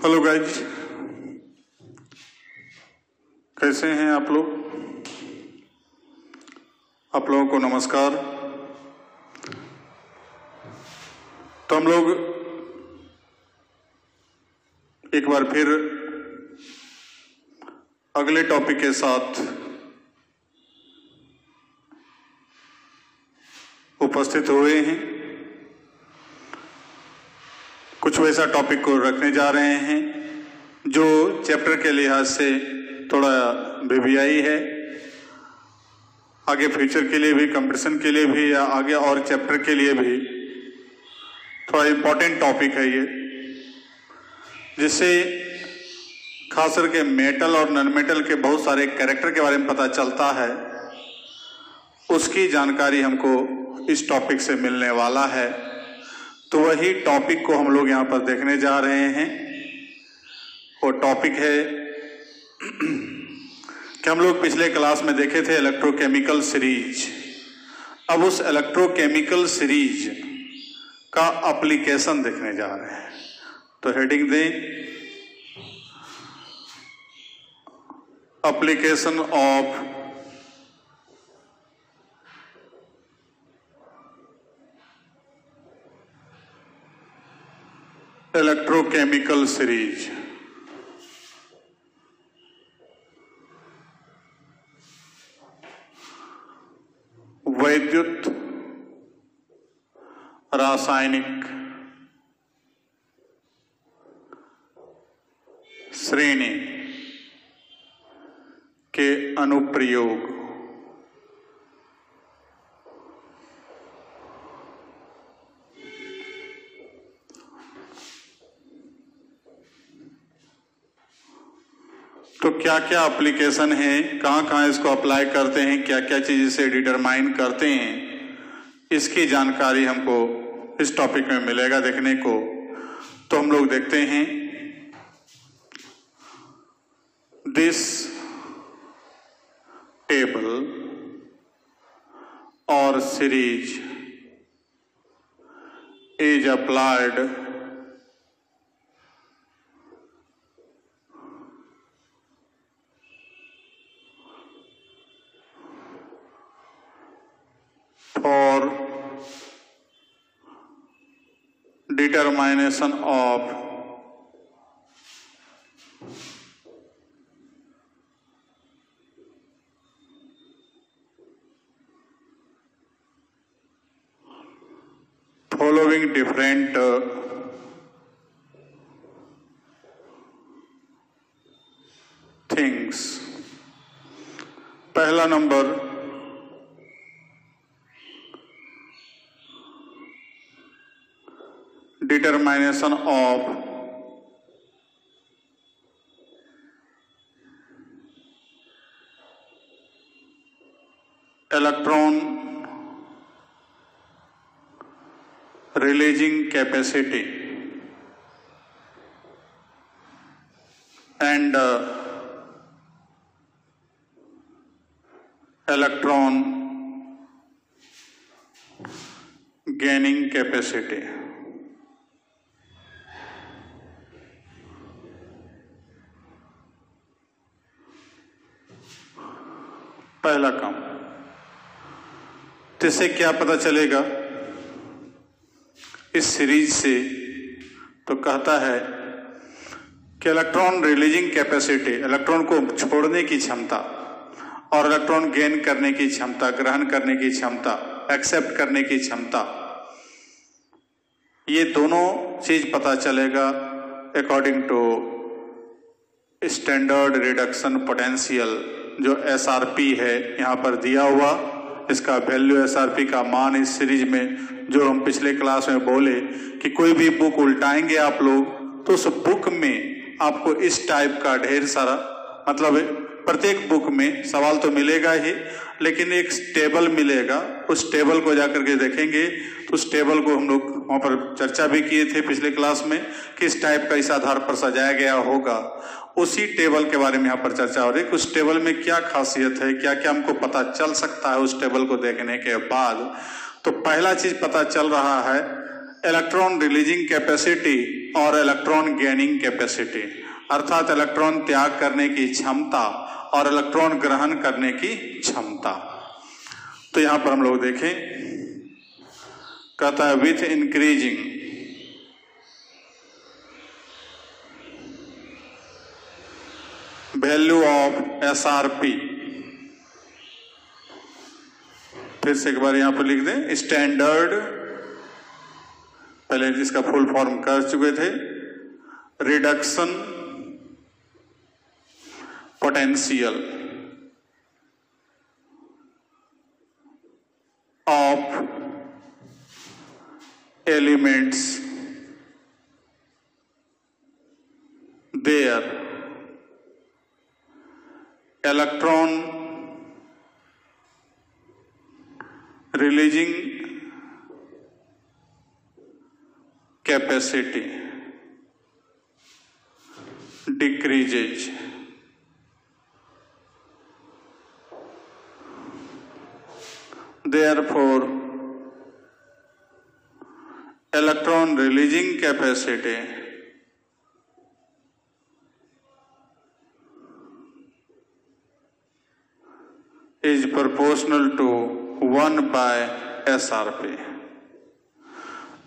Hello guys, कैसे हैं आप लोग? आप लोगों को नमस्कार। तो हम लोग एक बार फिर अगले टॉपिक के साथ उपस्थित हुए हैं। कुछ वैसा टॉपिक को रखने जा रहे हैं जो चैप्टर के लिहाज से थोड़ा वीवीआई है, आगे फ्यूचर के लिए भी, कंपटीशन के लिए भी, या आगे और चैप्टर के लिए भी थोड़ा इम्पोर्टेंट टॉपिक है ये, जिससे खास करके मेटल और नॉन मेटल के बहुत सारे कैरेक्टर के बारे में पता चलता है। उसकी जानकारी हमको इस टॉपिक से मिलने वाला है। तो वही टॉपिक को हम लोग यहाँ पर देखने जा रहे हैं। वो टॉपिक है कि हम लोग पिछले क्लास में देखे थे इलेक्ट्रोकेमिकल सीरीज। अब उस इलेक्ट्रोकेमिकल सीरीज का एप्लीकेशन देखने जा रहे हैं। तो हेडिंग दें, एप्लीकेशन ऑफ इलेक्ट्रोकेमिकल सीरीज। वैद्युत रासायनिक श्रेणी के अनुप्रयोग। तो क्या क्या एप्लीकेशन है, कहाँ कहाँ इसको अप्लाई करते हैं, क्या क्या चीज इसे डिटरमाइन करते हैं, इसकी जानकारी हमको इस टॉपिक में मिलेगा देखने को। तो हम लोग देखते हैं दिस टेबल और series is applied for determination of following different things। पहला number, determination of electron releasing capacity and electron gaining capacity। पहला काम। तो इससे क्या पता चलेगा इस सीरीज से? तो कहता है कि इलेक्ट्रॉन रिलीजिंग कैपेसिटी, इलेक्ट्रॉन को छोड़ने की क्षमता और इलेक्ट्रॉन गेन करने की क्षमता, ग्रहण करने की क्षमता, एक्सेप्ट करने की क्षमता, ये दोनों चीज पता चलेगा according to standard reduction potential, जो SRP है यहाँ पर दिया हुआ। इसका वैल्यू SRP का मान इस सीरीज में, जो हम पिछले क्लास में बोले कि कोई भी बुक उल्टाएंगे आप लोग तो उस बुक में आपको इस टाइप का ढेर सारा, मतलब प्रत्येक बुक में सवाल तो मिलेगा ही, लेकिन एक टेबल मिलेगा। उस टेबल को जाकर के देखेंगे तो उस टेबल को हम लोग वहां पर चर्चा भी किए थे पिछले क्लास में, किस टाइप का इस आधार पर सजाया गया होगा। उसी टेबल के बारे में यहाँ पर चर्चा हो रही है। उस टेबल में क्या खासियत है, क्या क्या हमको पता चल सकता है उस टेबल को देखने के बाद। तो पहला चीज पता चल रहा है इलेक्ट्रॉन रिलीजिंग कैपेसिटी और इलेक्ट्रॉन गेनिंग कैपेसिटी, अर्थात इलेक्ट्रॉन त्याग करने की क्षमता और इलेक्ट्रॉन ग्रहण करने की क्षमता। तो यहां पर हम लोग देखें, कहता है with increasing value of SRP, फिर से एक बार यहां पर लिख दें, स्टैंडर्ड, पहले इसका फुल फॉर्म कर चुके थे, reduction potential of elements there electron releasing capacity decreases. Therefore, electron releasing capacity is proportional to 1 by SRP.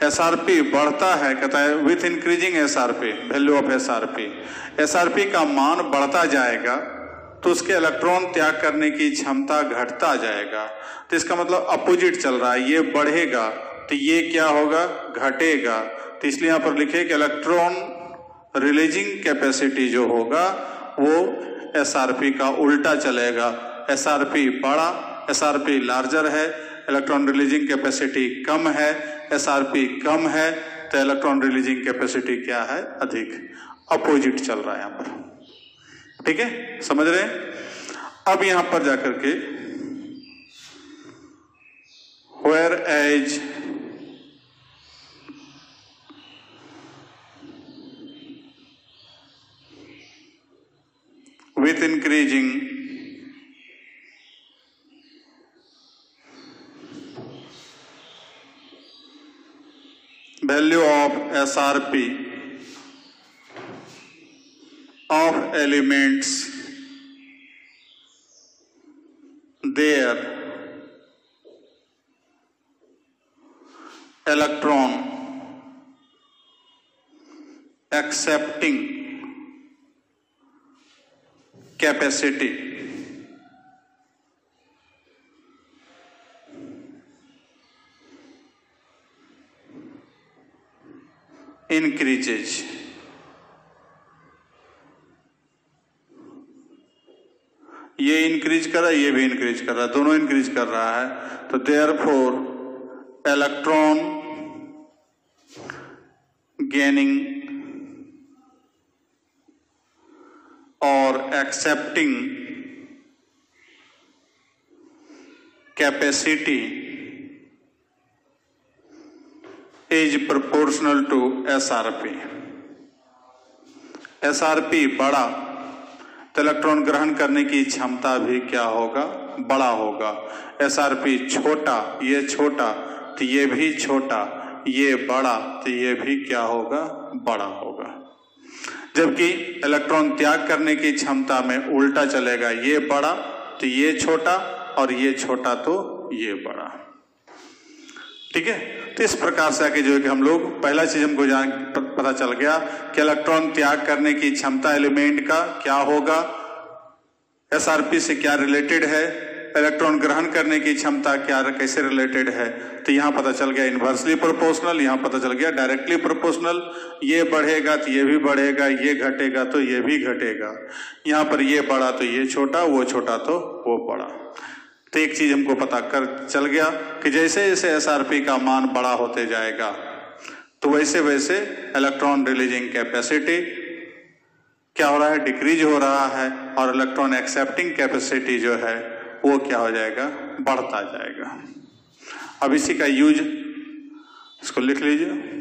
SRP बढ़ता है, कहता है with increasing SRP, value of SRP, SRP का मान बढ़ता जाएगा तो उसके इलेक्ट्रॉन त्याग करने की क्षमता घटता जाएगा। तो इसका मतलब अपोजिट चल रहा है, ये बढ़ेगा तो ये क्या होगा, घटेगा। तो इसलिए यहां पर लिखे कि इलेक्ट्रॉन रिलीजिंग कैपेसिटी जो होगा वो SRP का उल्टा चलेगा। SRP बड़ा, SRP लार्जर है, इलेक्ट्रॉन रिलीजिंग कैपेसिटी कम है, SRP कम है, तो इलेक्ट्रॉन रिलीजिंग कैपेसिटी क्या है, अधिक। अपोजिट चल रहा है यहां पर, ठीक है, समझ रहे हैं। अब यहां पर जाकर के whereas with increasing value of SRP of elements their electron accepting capacity increases। ये इंक्रीज कर रहा है, ये भी इंक्रीज कर रहा है, दोनों इंक्रीज कर रहा है। तो देयरफॉर इलेक्ट्रॉन गेनिंग और accepting capacity is proportional to SRP। SRP बड़ा तो इलेक्ट्रॉन ग्रहण करने की क्षमता भी क्या होगा, बड़ा होगा। SRP छोटा, ये छोटा तो ये भी छोटा, ये बड़ा तो ये भी क्या होगा, बड़ा होगा। जबकि इलेक्ट्रॉन त्याग करने की क्षमता में उल्टा चलेगा, ये बड़ा तो ये छोटा और ये छोटा तो ये बड़ा, ठीक है। तो इस प्रकार से आके जो है कि हम लोग पहला चीज हमको पता चल गया कि इलेक्ट्रॉन त्याग करने की क्षमता एलिमेंट का क्या होगा, SRP से क्या रिलेटेड है, इलेक्ट्रॉन ग्रहण करने की क्षमता क्या कैसे रिलेटेड है। तो यहाँ पता चल गया इनवर्सली प्रोपोर्शनल, यहाँ पता चल गया डायरेक्टली प्रोपोर्शनल। ये बढ़ेगा तो ये भी बढ़ेगा, ये घटेगा तो ये भी घटेगा। यहाँ पर ये बड़ा तो ये छोटा, वो छोटा तो वो बड़ा। तो एक चीज हमको पता कर चल गया कि जैसे जैसे SRP का मान बड़ा होते जाएगा तो वैसे वैसे इलेक्ट्रॉन रिलीजिंग कैपेसिटी क्या हो रहा है, डिक्रीज हो रहा है, और इलेक्ट्रॉन एक्सेप्टिंग कैपेसिटी जो है वो क्या हो जाएगा, बढ़ता जाएगा। अब इसी का यूज इसको लिख लीजिए।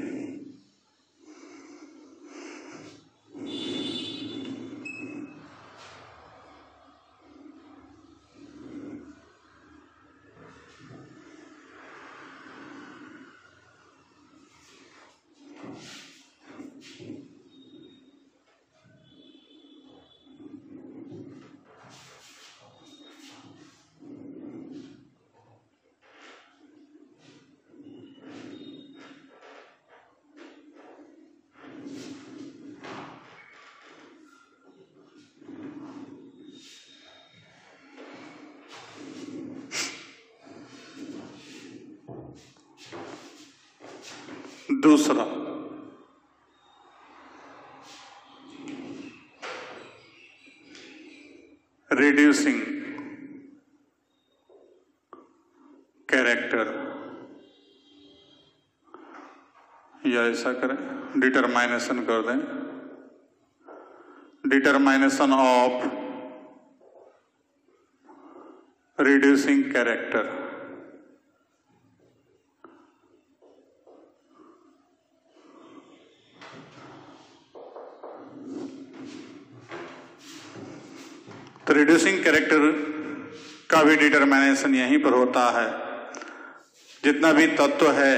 दूसरा, रिड्यूसिंग कैरेक्टर, या ऐसा करें डिटरमाइनेशन कर दें, डिटरमाइनेशन ऑफ रिड्यूसिंग कैरेक्टर। तो रिड्यूसिंग कैरेक्टर का भी डिटरमाइनेशन यहीं पर होता है। जितना भी तत्व है,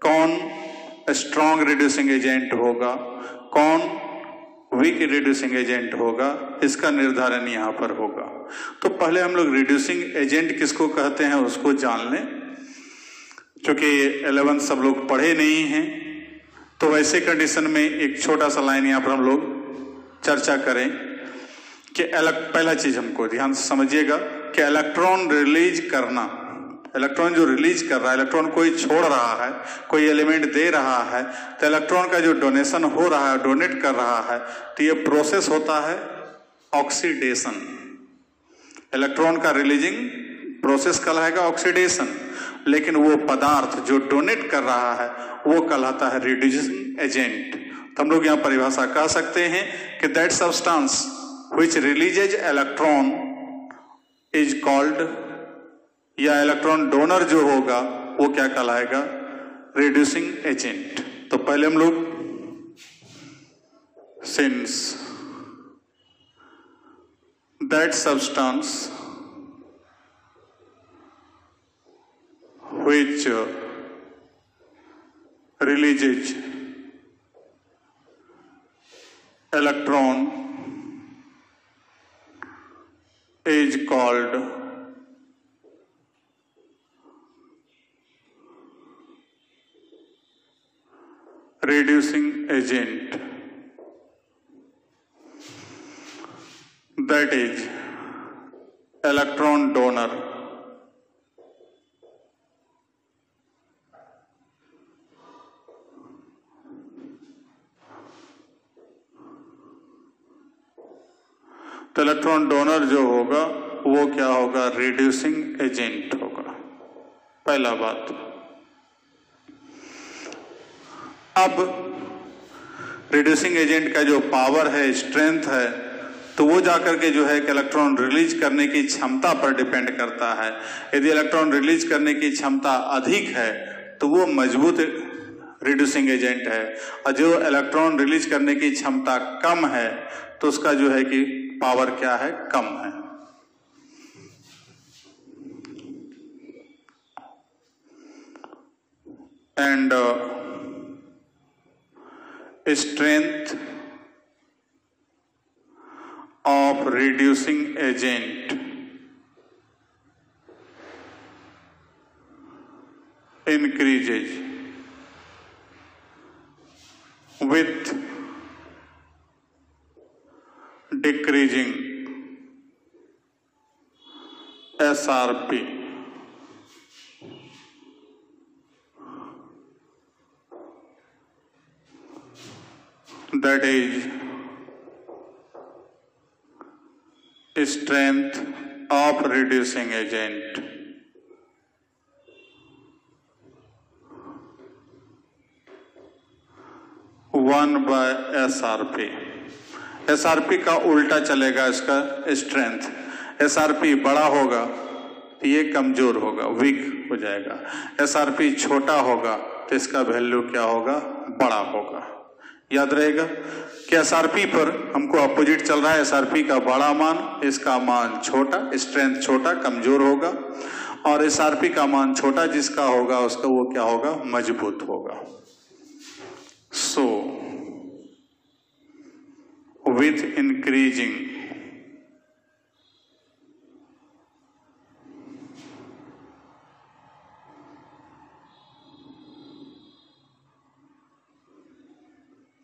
कौन स्ट्रॉन्ग रिड्यूसिंग एजेंट होगा, कौन वीक रिड्यूसिंग एजेंट होगा, इसका निर्धारण यहां पर होगा। तो पहले हम लोग रिड्यूसिंग एजेंट किसको कहते हैं उसको जान लें। क्योंकि 11 सब लोग पढ़े नहीं हैं, तो वैसे कंडीशन में एक छोटा सा लाइन यहां पर हम लोग चर्चा करें कि पहला चीज हमको ध्यान से समझिएगा कि इलेक्ट्रॉन रिलीज करना, इलेक्ट्रॉन जो रिलीज कर रहा है, इलेक्ट्रॉन कोई छोड़ रहा है, कोई एलिमेंट दे रहा है, तो इलेक्ट्रॉन का जो डोनेशन हो रहा है, डोनेट कर रहा है, तो ये प्रोसेस होता है ऑक्सीडेशन। इलेक्ट्रॉन का रिलीजिंग प्रोसेस कहलाएगा ऑक्सीडेशन, लेकिन वो पदार्थ जो डोनेट कर रहा है वो कहलाता है रिड्यूसिंग एजेंट। तो हम लोग यहाँ परिभाषा कह सकते हैं कि that substance which releases electron is called, या इलेक्ट्रॉन डोनर जो होगा वो क्या कहलाएगा, रिड्यूसिंग एजेंट। तो पहले हम लोग since that substance which releases electron is called reducing agent, that is electron donor तो इलेक्ट्रॉन डोनर जो होगा वो क्या होगा, रिड्यूसिंग एजेंट होगा। पहला बात। अब रिड्यूसिंग एजेंट का जो पावर है, स्ट्रेंथ है, तो वो जाकर के जो है कि इलेक्ट्रॉन रिलीज करने की क्षमता पर डिपेंड करता है। यदि इलेक्ट्रॉन रिलीज करने की क्षमता अधिक है तो वो मजबूत रिड्यूसिंग एजेंट है, और जो इलेक्ट्रॉन रिलीज करने की क्षमता कम है तो उसका जो है कि पावर क्या है, कम है। And strength of reducing agent increases with decreasing SRP. That is strength of reducing agent. One by SRP। SRP का उल्टा चलेगा इसका स्ट्रेंथ। SRP बड़ा होगा तो ये कमजोर होगा, वीक हो जाएगा। SRP छोटा होगा तो इसका वैल्यू क्या होगा, बड़ा होगा। याद रहेगा कि SRP पर हमको अपोजिट चल रहा है, SRP का बड़ा मान, इसका मान छोटा, स्ट्रेंथ छोटा, कमजोर होगा, और SRP का मान छोटा जिसका होगा उसका वो क्या होगा, मजबूत होगा। So, with increasing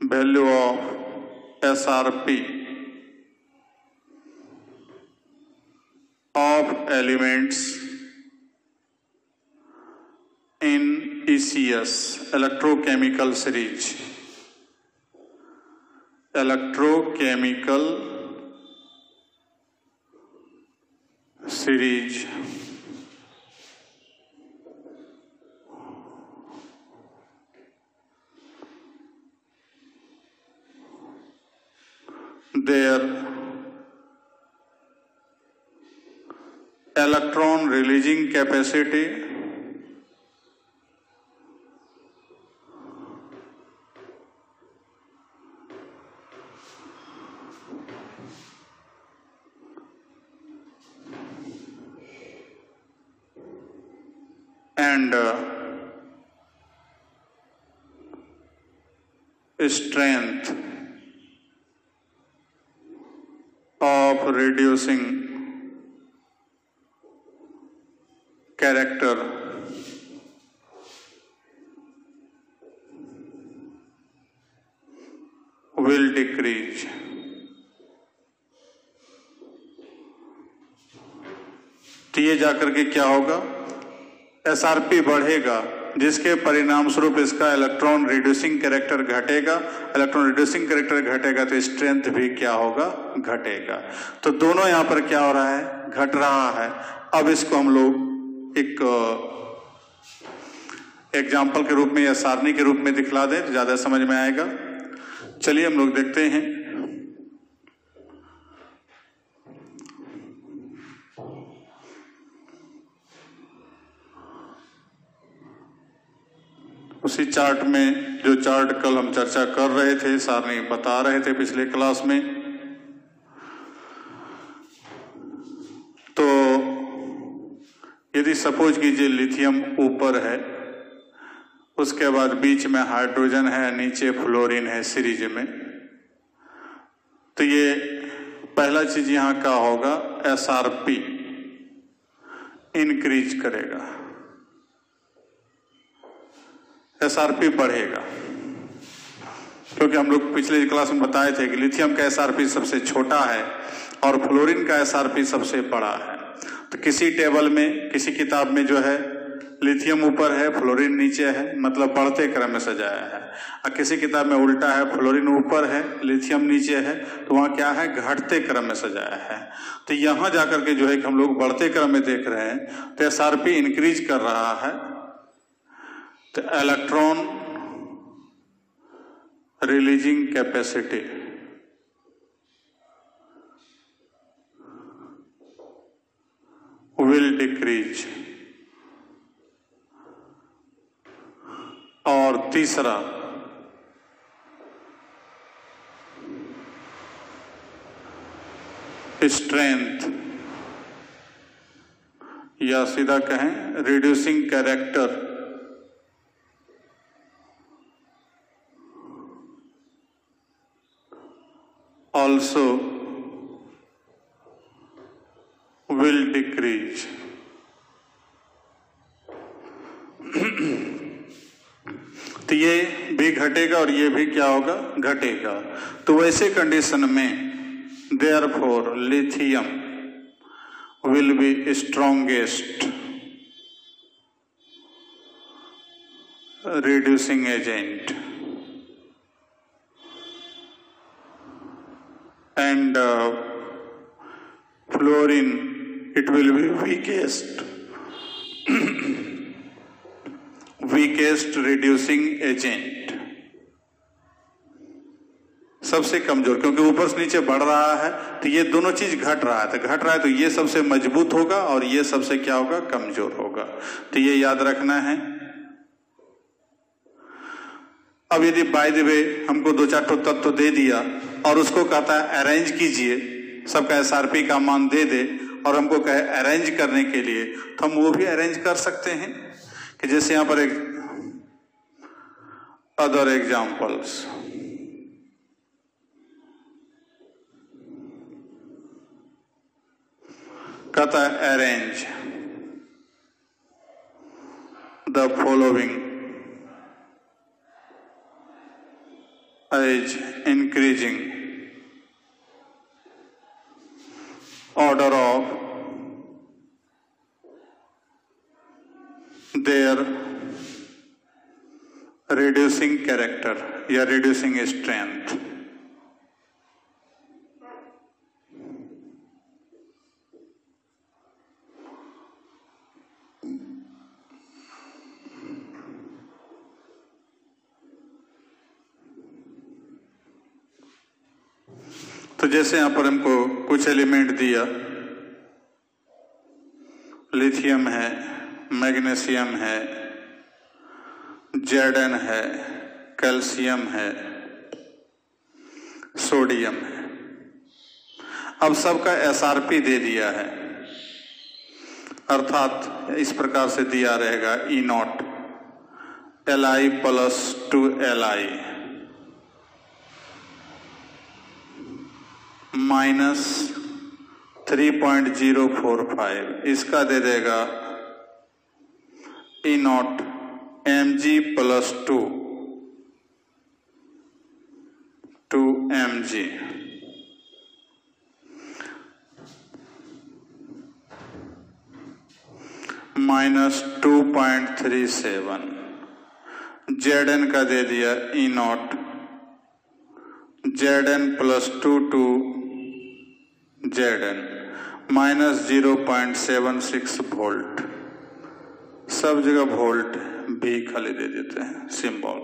value of SRP of elements in each ECS, electrochemical series. Electrochemical series. Their electron releasing capacity and strength of reducing character will decrease. तो ये जाकर के क्या होगा, एसआरपी बढ़ेगा, जिसके परिणाम स्वरूप इसका इलेक्ट्रॉन रिड्यूसिंग कैरेक्टर घटेगा। इलेक्ट्रॉन रिड्यूसिंग कैरेक्टर घटेगा तो स्ट्रेंथ भी क्या होगा, घटेगा। तो दोनों यहां पर क्या हो रहा है, घट रहा है। अब इसको हम लोग एक एग्जाम्पल के रूप में या सारणी के रूप में दिखला दें तो ज्यादा समझ में आएगा। चलिए हम लोग देखते हैं। उसी चार्ट में, जो चार्ट कल हम चर्चा कर रहे थे, सारणी बता रहे थे पिछले क्लास में, तो यदि सपोज कीजिए लिथियम ऊपर है, उसके बाद बीच में हाइड्रोजन है, नीचे फ्लोरीन है सीरीज में, तो ये पहला चीज यहां का होगा, एसआरपी इंक्रीज करेगा, एसआरपी बढ़ेगा। क्योंकि हम लोग पिछले क्लास में बताए थे कि लिथियम का एसआरपी सबसे छोटा है और फ्लोरीन का एसआरपी सबसे बड़ा है। तो किसी टेबल में, किसी किताब में जो है लिथियम ऊपर है, फ्लोरीन नीचे है, मतलब बढ़ते क्रम में सजाया है। और किसी किताब में उल्टा है, फ्लोरीन ऊपर है, लिथियम नीचे है, तो वहां क्या है, घटते क्रम में सजाया है। तो यहां जाकर के जो है कि हम लोग बढ़ते क्रम में देख रहे हैं, तो एसआरपी इंक्रीज कर रहा है। तो electron releasing capacity will decrease. और तीसरा, स्ट्रेंथ या सीधा कहें reducing character also will decrease। तो ये भी घटेगा और ये भी क्या होगा, घटेगा। तो वैसे कंडीशन में therefore lithium will be strongest reducing agent and fluorine it will be weakest reducing agent, सबसे कमजोर। क्योंकि ऊपर से नीचे बढ़ रहा है तो ये दोनों चीज घट रहा है, तो घट रहा है तो ये सबसे मजबूत होगा और ये सबसे क्या होगा, कमजोर होगा। तो ये याद रखना है। अब यदि बाय द वे हमको दो चार तत्व दे दिया और उसको कहता है अरेंज कीजिए, सबका एसआरपी का मान दे दे और हमको कहे अरेंज करने के लिए, तो हम वो भी अरेंज कर सकते हैं। कि जैसे यहां पर एक अदर एग्जाम्पल्स, कहता है arrange the following as increasing order of their character या रिड्यूसिंग स्ट्रेंथ। तो जैसे यहां पर हमको कुछ एलिमेंट दिया, लिथियम है, मैग्नीशियम है, Zn है, कैल्शियम है, सोडियम है। अब सबका SRP दे दिया है, अर्थात इस प्रकार से दिया रहेगा E0 Li plus 2Li minus 3.045, इसका दे देगा E0 Mg plus 2 Mg minus 2.37। Zn का दे दिया E0 Zn plus 2 Zn minus 0.76 volt, सब जगह वोल्ट भी खाली दे देते हैं सिंबल।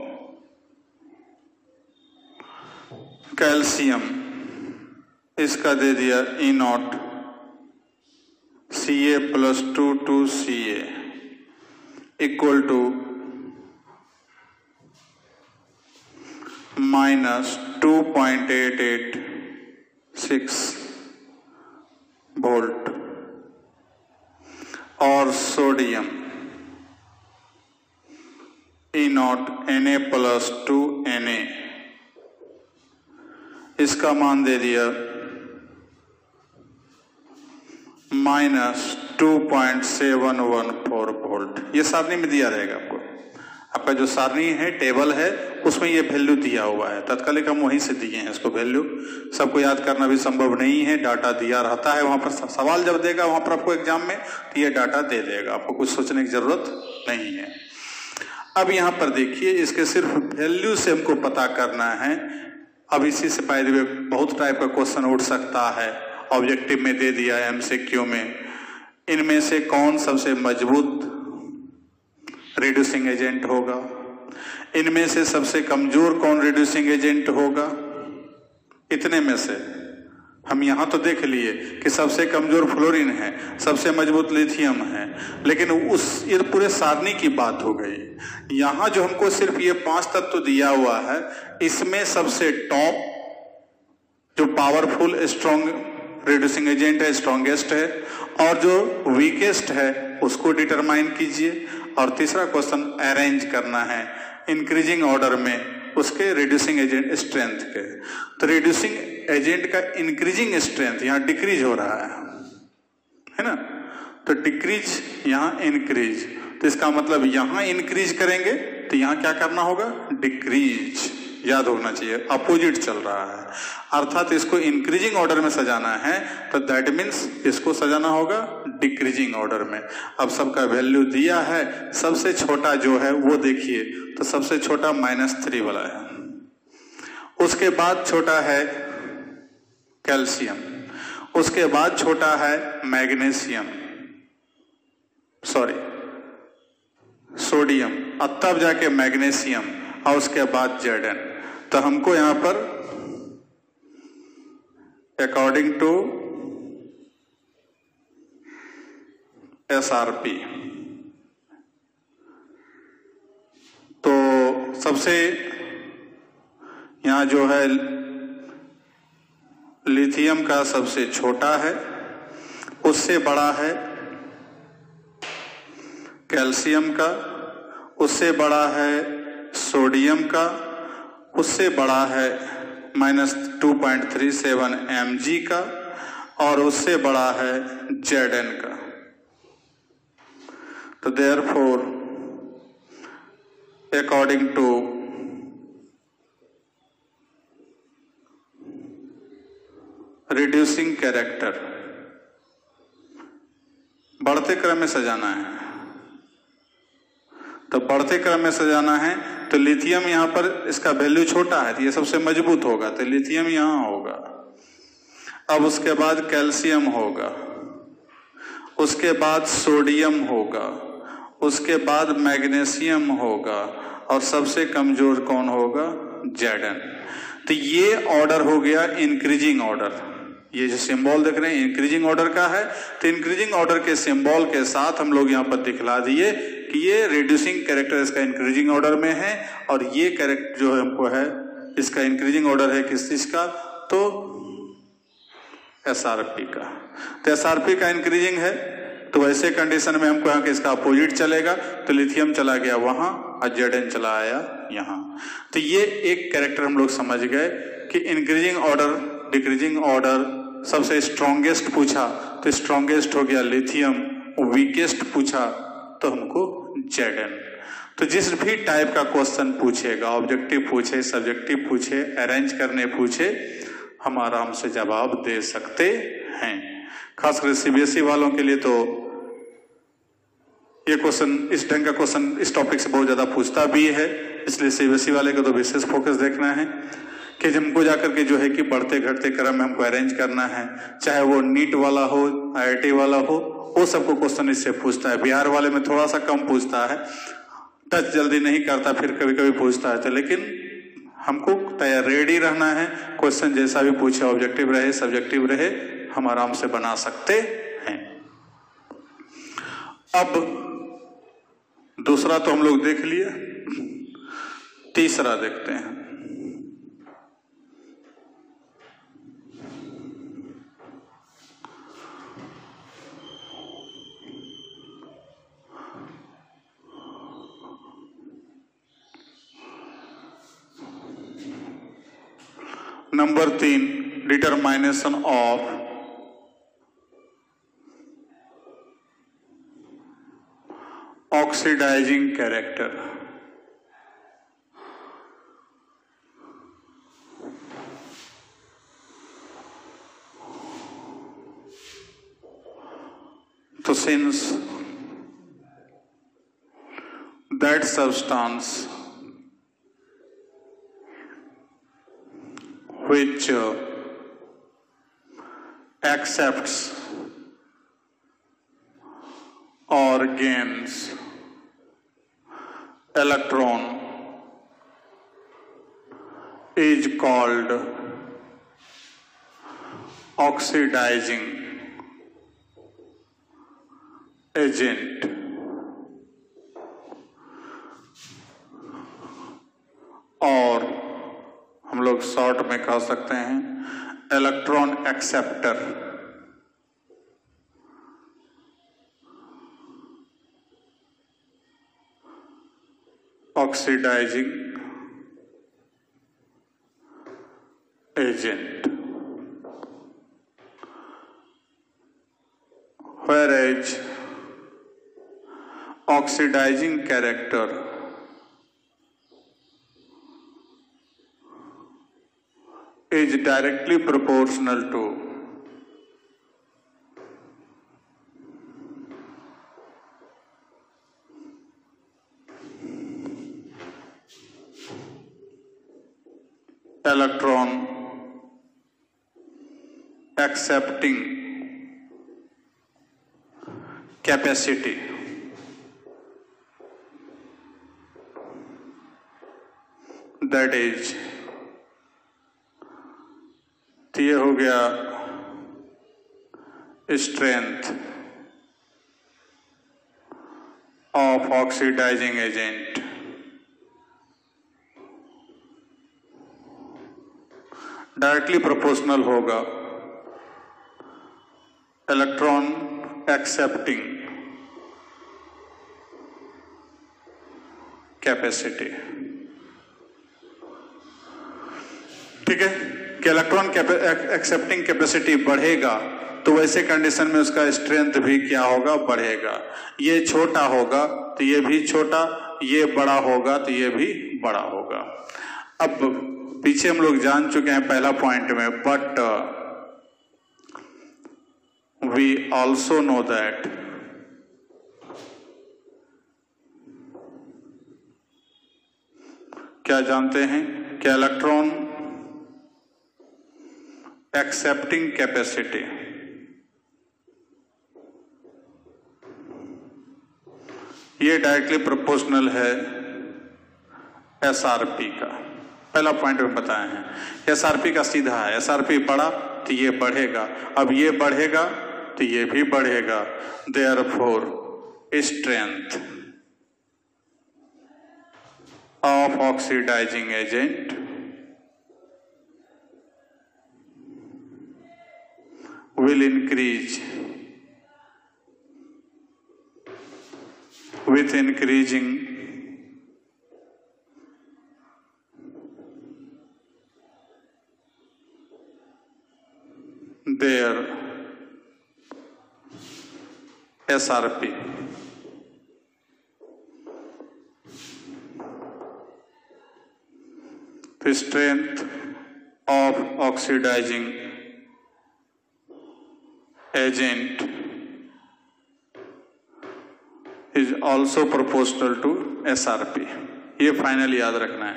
कैल्शियम, इसका दे दिया E0 Ca plus 2 Ca equal to minus 2.886 volt. और sodium E0 Na plus 2 Na, इसका मान दे दिया माइनस 2.714 वोल्ट। ये सारणी में दिया रहेगा आपको, आपका जो सारणी है टेबल है उसमें ये वैल्यू दिया हुआ है, तात्कालिक हम वहीं से दिए हैं इसको वैल्यू। सबको याद करना भी संभव नहीं है, डाटा दिया रहता है वहां पर, सवाल जब देगा वहां पर आपको एग्जाम में तो ये डाटा दे देगा, आपको कुछ सोचने की जरूरत नहीं है। अब यहां पर देखिए, इसके सिर्फ वैल्यू से हमको पता करना है। अब इसी से बाय द वे बहुत टाइप का क्वेश्चन उठ सकता है, ऑब्जेक्टिव में दे दिया है, MCQ में, इनमें से कौन सबसे मजबूत रिड्यूसिंग एजेंट होगा, इनमें से सबसे कमजोर कौन रिड्यूसिंग एजेंट होगा। इतने में से हम यहां तो देख लिए कि सबसे कमजोर फ्लोरीन है, सबसे मजबूत लिथियम है, लेकिन ये पूरे सारणी की बात हो गई। यहां जो हमको सिर्फ ये 5 तत्व दिया हुआ है, इसमें सबसे टॉप जो पावरफुल स्ट्रॉन्ग रिड्यूसिंग एजेंट है, स्ट्रॉन्गेस्ट है, और जो वीकेस्ट है उसको डिटरमाइन कीजिए। और तीसरा क्वेश्चन अरेंज करना है इंक्रीजिंग ऑर्डर में उसके रिड्यूसिंग एजेंट स्ट्रेंथ के। तो रिड्यूसिंग एजेंट का इंक्रीजिंग स्ट्रेंथ यहाँ डिक्रीज हो रहा है ना, तो डिक्रीज यहाँ इंक्रीज, तो इसका मतलब यहां इंक्रीज करेंगे तो यहां क्या करना होगा, डिक्रीज। याद होना चाहिए, अपोजिट चल रहा है, अर्थात इसको इंक्रीजिंग ऑर्डर में सजाना है, तो दैट मीन्स इसको सजाना होगा डिक्रीजिंग ऑर्डर में। अब सबका वैल्यू दिया है, सबसे छोटा जो है वो देखिए, तो सबसे छोटा -3 वाला है, उसके बाद छोटा है कैल्शियम, उसके बाद छोटा है मैग्नीशियम, सोडियम, और तब जाके मैग्नीशियम, और उसके बाद Zn। तो हमको यहां पर अकॉर्डिंग टू SRP, तो सबसे यहां जो है लिथियम का सबसे छोटा है, उससे बड़ा है कैल्शियम का, उससे बड़ा है सोडियम का, उससे बड़ा है -2.37 mg का, और उससे बड़ा है Zn का। तो therefore according to reducing character, बढ़ते क्रम में सजाना है, तो बढ़ते क्रम में सजाना है तो लिथियम यहाँ पर इसका वैल्यू छोटा है तो ये सबसे मजबूत होगा, तो लिथियम यहाँ होगा। अब उसके बाद कैल्शियम होगा, उसके बाद सोडियम होगा, उसके बाद मैग्नीशियम होगा और सबसे कमजोर कौन होगा? Zn। तो ये ऑर्डर हो गया इंक्रीजिंग ऑर्डर। ये जो सिंबल देख रहे हैं इंक्रीजिंग ऑर्डर का है, तो इंक्रीजिंग ऑर्डर के सिंबल के साथ हम लोग यहाँ पर दिखला दिए कि ये रिड्यूसिंग कैरेक्टर इसका इंक्रीजिंग ऑर्डर में है और ये कैरेक्टर जो है हमको है इसका इंक्रीजिंग ऑर्डर है किस चीज का? तो SRP का। तो SRP का इंक्रीजिंग है, तो वैसे कंडीशन में हमको यहाँ के इसका अपोजिट चलेगा, तो लिथियम चला गया वहां और Zn चला आया यहाँ। तो ये एक कैरेक्टर हम लोग समझ गए कि इंक्रीजिंग ऑर्डर डिक्रीजिंग ऑर्डर। सबसे स्ट्रॉन्गेस्ट पूछा तो स्ट्रॉन्गेस्ट हो गया लिथियम, वीकेस्ट पूछा तो हमको Zn। तो जिस भी टाइप का क्वेश्चन पूछेगा, ऑब्जेक्टिव पूछे, सब्जेक्टिव पूछे, अरेंज करने पूछे, हम आराम से जवाब दे सकते हैं। खासकर CBSE वालों के लिए तो ये क्वेश्चन, इस ढंग का क्वेश्चन इस टॉपिक से बहुत ज्यादा पूछता भी है, इसलिए CBSE वाले को तो विशेष फोकस देखना है कि हमको जाकर के जो है कि बढ़ते घटते क्रम में हमको अरेंज करना है, चाहे वो नीट वाला हो, IIT वाला हो, वो सबको क्वेश्चन इससे पूछता है। बिहार वाले में थोड़ा सा कम पूछता है, टच जल्दी नहीं करता, फिर कभी कभी पूछता है, तो लेकिन हमको तैयार रेडी रहना है। क्वेश्चन जैसा भी पूछे, ऑब्जेक्टिव रहे सब्जेक्टिव रहे, हम आराम से बना सकते हैं। अब दूसरा तो हम लोग देख लिए, तीसरा देखते हैं। Number 3, determination of oxidising character. तो since that substance which accepts or gains electron is called oxidizing agent। और हम लोग शॉर्ट में कह सकते हैं electron acceptor. Oxidizing agent. whereas oxidizing character is directly proportional to electron accepting capacity। that is, तो ये हो गया strength of oxidizing agent. Directly proportional होगा इलेक्ट्रॉन एक्सेप्टिंग कैपेसिटी। ठीक है कि इलेक्ट्रॉन एक्सेप्टिंग कैपेसिटी बढ़ेगा तो वैसे कंडीशन में उसका स्ट्रेंथ भी क्या होगा? बढ़ेगा। ये छोटा होगा तो ये भी छोटा, ये बड़ा होगा तो ये भी बड़ा होगा। अब पीछे हम लोग जान चुके हैं पहला पॉइंट में, but we also know that क्या जानते हैं कि इलेक्ट्रॉन एक्सेप्टिंग कैपेसिटी ये डायरेक्टली प्रोपोर्शनल है एसआरपी का। पहला पॉइंट में बताए हैं, एसआरपी का सीधा है, एसआरपी बढ़ा तो ये बढ़ेगा, अब ये बढ़ेगा तो ये भी बढ़ेगा। Therefore strength of oxidizing agent will increase with increasing their SRP. The strength of oxidizing agent is also proportional to SRP। ये फाइनल याद रखना है।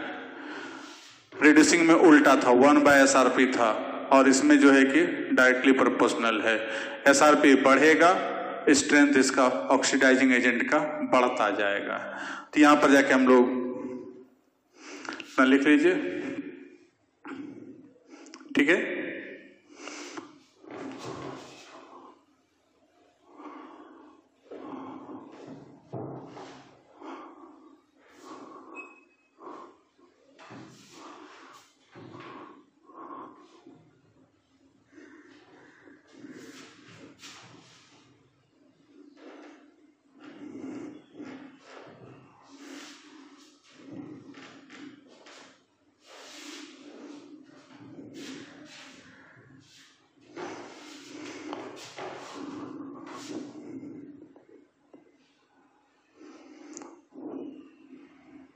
रिड्यूसिंग में उल्टा था, 1/SRP था, और इसमें जो है कि डायरेक्टली प्रोपोर्शनल है। SRP बढ़ेगा, स्ट्रेंथ इसका ऑक्सीडाइजिंग एजेंट का बढ़ता जाएगा। तो यहां पर जाके हम लोग लिख लीजिए, ठीक है।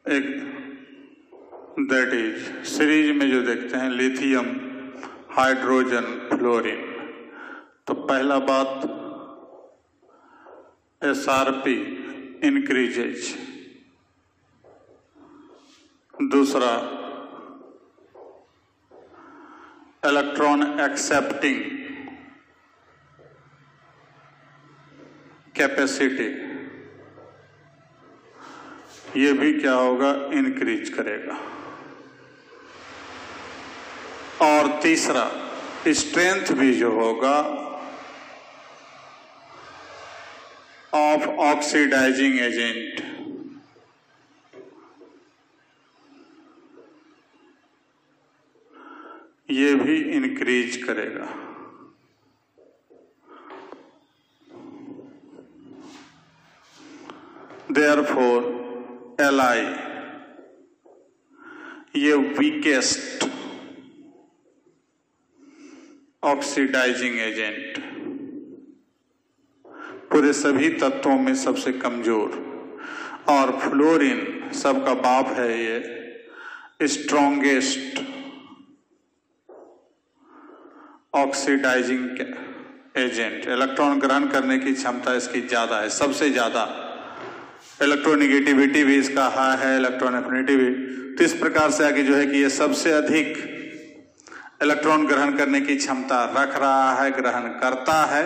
एक दैट इज सीरीज में जो देखते हैं लिथियम हाइड्रोजन फ्लोरीन। तो पहला बात एसआरपी इंक्रीजेज, दूसरा इलेक्ट्रॉन एक्सेप्टिंग कैपेसिटी, ये भी क्या होगा, इंक्रीज करेगा। और तीसरा स्ट्रेंथ भी जो होगा ऑफ ऑक्सीडाइजिंग एजेंट, ये भी इंक्रीज करेगा। देयरफॉर Li ये वीकेस्ट ऑक्सीडाइजिंग एजेंट, पूरे सभी तत्वों में सबसे कमजोर, और फ्लोरीन सबका बाप है, ये स्ट्रॉन्गेस्ट ऑक्सीडाइजिंग एजेंट। इलेक्ट्रॉन ग्रहण करने की क्षमता इसकी ज्यादा है, सबसे ज्यादा। इलेक्ट्रोनिगेटिविटी भी इसका हाई है, इलेक्ट्रॉन एफिनिटी भी। तो इस प्रकार से आगे जो है कि ये सबसे अधिक इलेक्ट्रॉन ग्रहण करने की क्षमता रख रहा है, ग्रहण करता है,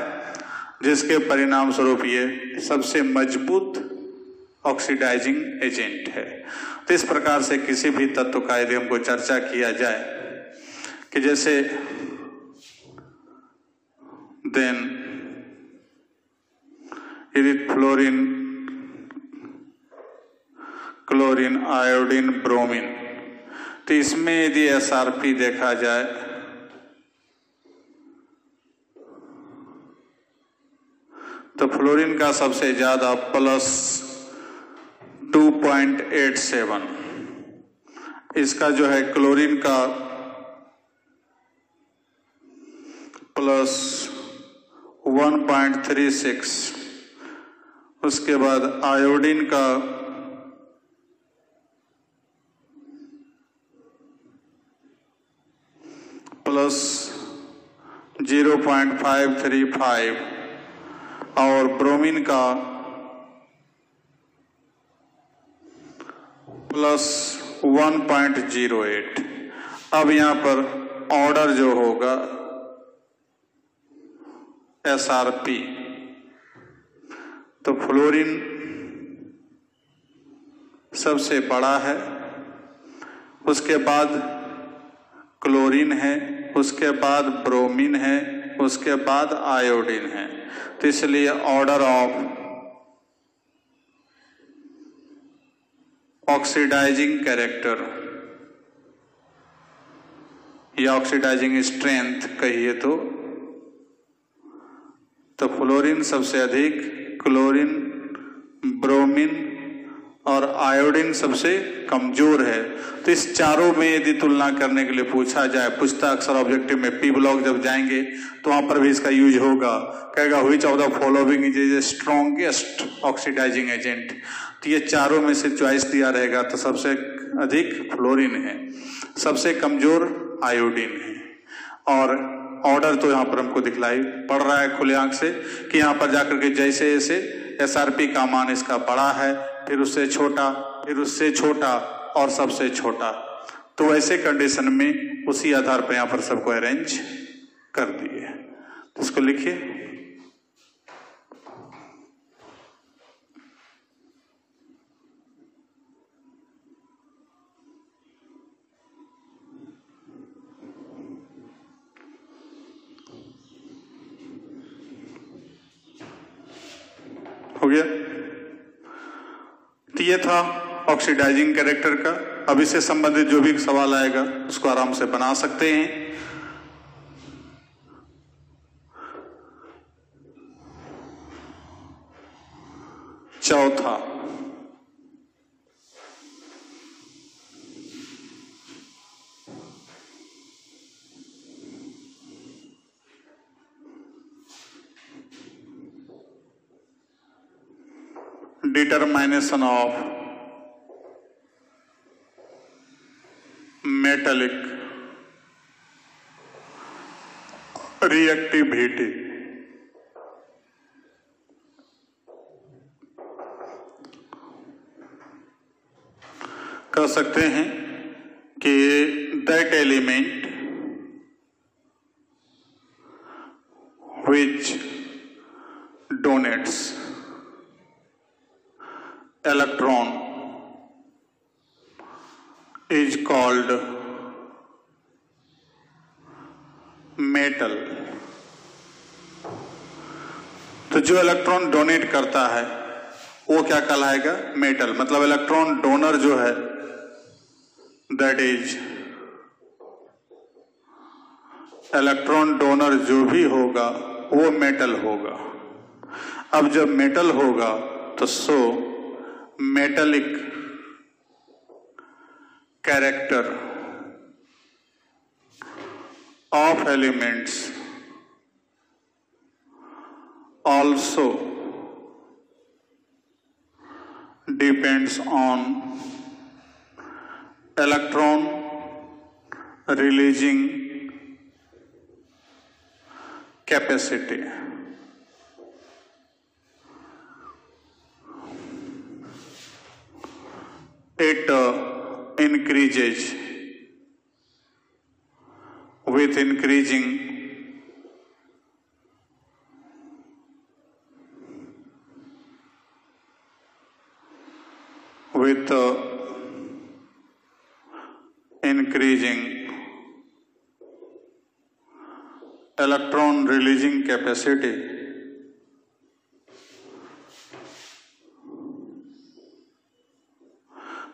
जिसके परिणाम स्वरूप ये सबसे मजबूत ऑक्सीडाइजिंग एजेंट है। तो इस प्रकार से किसी भी तत्व का यदि हमको चर्चा किया जाए कि जैसे देन यदि फ्लोरीन, क्लोरीन, आयोडीन, ब्रोमीन, तो इसमें यदि एसआरपी देखा जाए तो फ्लोरीन का सबसे ज्यादा +2.87, इसका जो है क्लोरीन का +1.36, उसके बाद आयोडीन का +0.535 और ब्रोमीन का 1.08। अब यहां पर ऑर्डर जो होगा SRP, तो फ्लोरीन सबसे बड़ा है, उसके बाद क्लोरीन है, उसके बाद ब्रोमीन है, उसके बाद आयोडीन है। तो इसलिए ऑर्डर ऑफ ऑक्सीडाइजिंग कैरेक्टर या ऑक्सीडाइजिंग स्ट्रेंथ कहिए तो फ्लोरीन सबसे अधिक, क्लोरीन, ब्रोमीन और आयोडीन सबसे कमजोर है। तो इस चारों में यदि तुलना करने के लिए पूछता अक्सर ऑब्जेक्टिव में, पी ब्लॉक जब जाएंगे तो वहां पर भी इसका यूज होगा। कहेगा which of the following is the strongest oxidizing agent. तो ये चारों में से चॉइस दिया रहेगा, तो सबसे अधिक फ्लोरीन है, सबसे कमजोर आयोडीन है। और ऑर्डर तो यहाँ पर हमको दिखलाई पड़ रहा है खुले आंख से कि यहाँ पर जाकर के जैसे जैसे SRP का मान इसका बड़ा है, फिर उससे छोटा, फिर उससे छोटा और सबसे छोटा, तो वैसे कंडीशन में उसी आधार पर यहाँ पर सबको अरेंज कर दिए। तो इसको लिखिए। हो गया। तो ये था ऑक्सीडाइजिंग कैरेक्टर का। अब इससे संबंधित जो भी सवाल आएगा उसको आराम से बना सकते हैं। चौथा, determination of metallic reactivity। कह सकते हैं कि that element which donates electron is called metal। तो जो इलेक्ट्रॉन डोनेट करता है वो क्या कहलाएगा? मेटल। मतलब इलेक्ट्रॉन डोनर जो है दैट इज, इलेक्ट्रॉन डोनर जो भी होगा वो मेटल होगा। अब जब मेटल होगा तो so metallic character of elements also depends on electron releasing capacity। It increases with increasing electron releasing capacity।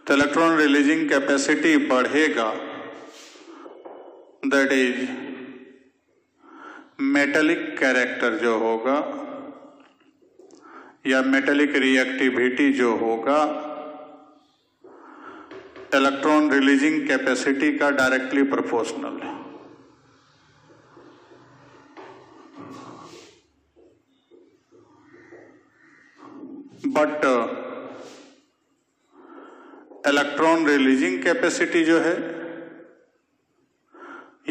तो इलेक्ट्रॉन रिलीजिंग कैपेसिटी बढ़ेगा, दैट इज मेटेलिक कैरेक्टर जो होगा या मेटेलिक रिएक्टिविटी जो होगा इलेक्ट्रॉन रिलीजिंग कैपेसिटी का डायरेक्टली प्रोपोर्शनल है। But electron releasing capacity जो है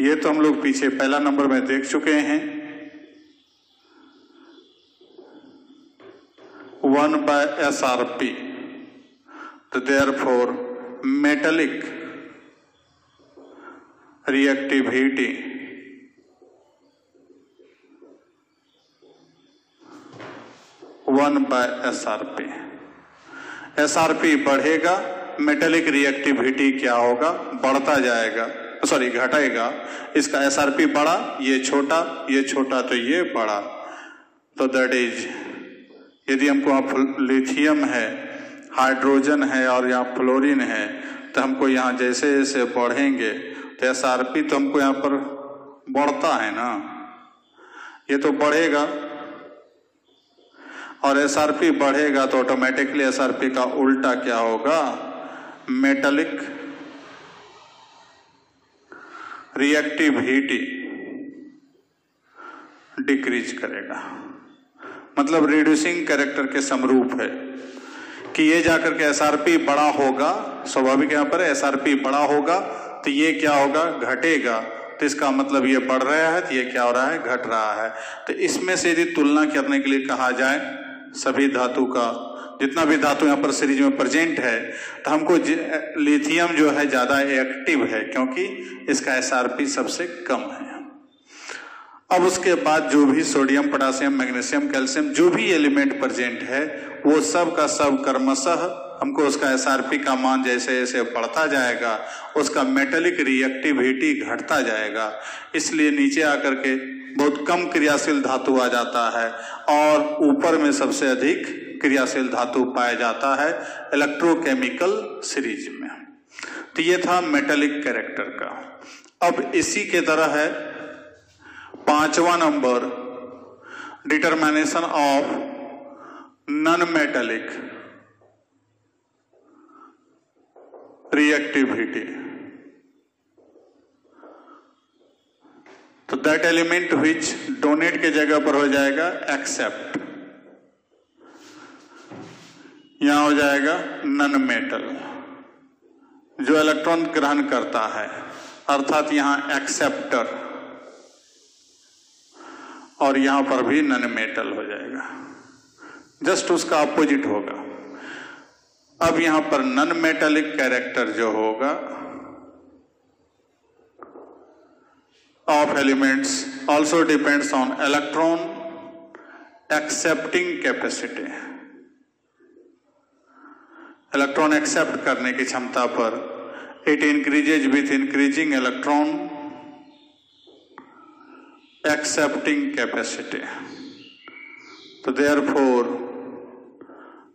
ये तो हम लोग पीछे पहला नंबर में देख चुके हैं, 1/SRP। तो therefore metallic reactivity one by SRP। SRP बढ़ेगा, मेटेलिक रिएक्टिविटी क्या होगा, बढ़ता जाएगा, सॉरी घटेगा। इसका SRP बड़ा, ये छोटा तो ये बड़ा। तो दैट इज, यदि हमको यहाँ लिथियम है, हाइड्रोजन है और यहाँ फ्लोरीन है, तो हमको यहाँ जैसे जैसे बढ़ेंगे तो SRP तो हमको यहाँ पर बढ़ता है ना, ये तो बढ़ेगा और SRP बढ़ेगा तो ऑटोमेटिकली SRP का उल्टा क्या होगा, मेटेलिक रिएक्टिविटी डिक्रीज करेगा। मतलब रिड्यूसिंग कैरेक्टर के समरूप है कि ये जाकर के SRP बड़ा होगा, स्वाभाविक यहाँ पर SRP बड़ा होगा तो ये क्या होगा, घटेगा। तो इसका मतलब ये बढ़ रहा है तो ये क्या हो रहा है, घट रहा है। तो इसमें से यदि तुलना करने के लिए कहा जाए सभी धातु का, जितना भी धातु यहाँ पर सीरीज में प्रेजेंट है, तो हमको लिथियम जो है ज्यादा एक्टिव है क्योंकि इसका SRP सबसे कम है। अब उसके बाद जो भी सोडियम, पोटासियम, मैग्नीशियम, कैल्शियम जो भी एलिमेंट प्रेजेंट है वो सब का सब क्रमशः हमको उसका SRP का मान जैसे जैसे बढ़ता जाएगा उसका मेटेलिक रिएक्टिविटी घटता जाएगा। इसलिए नीचे आकर के बहुत कम क्रियाशील धातु आ जाता है और ऊपर में सबसे अधिक क्रियाशील धातु पाया जाता है इलेक्ट्रोकेमिकल सीरीज में। तो ये था मेटेलिक कैरेक्टर का। अब इसी के तरह है 5वां number, determination of non metallic reactivity. तो दैट एलिमेंट विच डोनेट के जगह पर हो जाएगा एक्सेप्ट, यहां हो जाएगा नॉन मेटल, जो इलेक्ट्रॉन ग्रहण करता है, अर्थात यहां एक्सेप्टर, और यहां पर भी नॉन मेटल हो जाएगा, जस्ट उसका अपोजिट होगा। अब यहां पर नॉन मेटेलिक कैरेक्टर जो होगा of elements also depends on electron accepting capacity. Electron accept करने की क्षमता पर it increases with increasing electron accepting capacity. तो therefore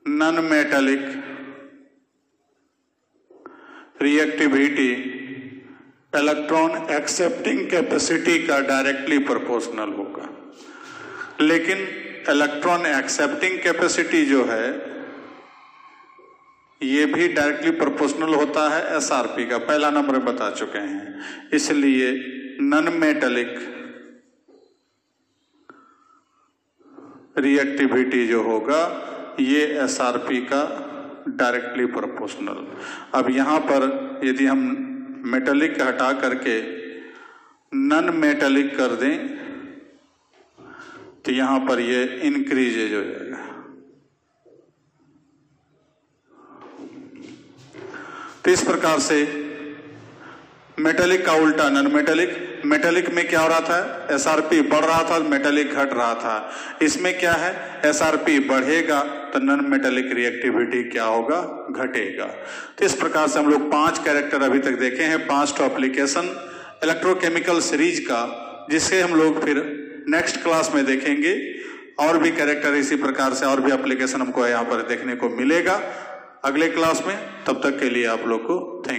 non metallic reactivity electron accepting capacity का डायरेक्टली प्रोपोर्शनल होगा। लेकिन इलेक्ट्रॉन एक्सेप्टिंग कैपेसिटी जो है ये भी डायरेक्टली प्रोपोर्शनल होता है SRP का, पहला नंबर बता चुके हैं। इसलिए नॉन मेटेलिक रिएक्टिविटी जो होगा ये SRP का डायरेक्टली प्रोपोर्शनल। अब यहां पर यदि हम मेटेलिक हटा करके नॉन मेटेलिक कर दें तो यहां पर ये इंक्रीजेज हो जाएगा। तो इस प्रकार से मेटेलिक का उल्टा नॉन मेटेलिक, मेटेलिक में क्या हो रहा था, SRP बढ़ रहा था, मेटेलिक घट रहा था। इसमें क्या है, SRP बढ़ेगा तो नॉन मेटेलिक रिएक्टिविटी क्या होगा, घटेगा। तो इस प्रकार से हम लोग 5 कैरेक्टर अभी तक देखे हैं, 5 तो एप्लीकेशन इलेक्ट्रोकेमिकल सीरीज का, जिससे हम लोग फिर नेक्स्ट क्लास में देखेंगे और भी कैरेक्टर इसी प्रकार से और भी एप्लीकेशन हमको यहाँ पर देखने को मिलेगा अगले क्लास में। तब तक के लिए आप लोग को थैंक यू।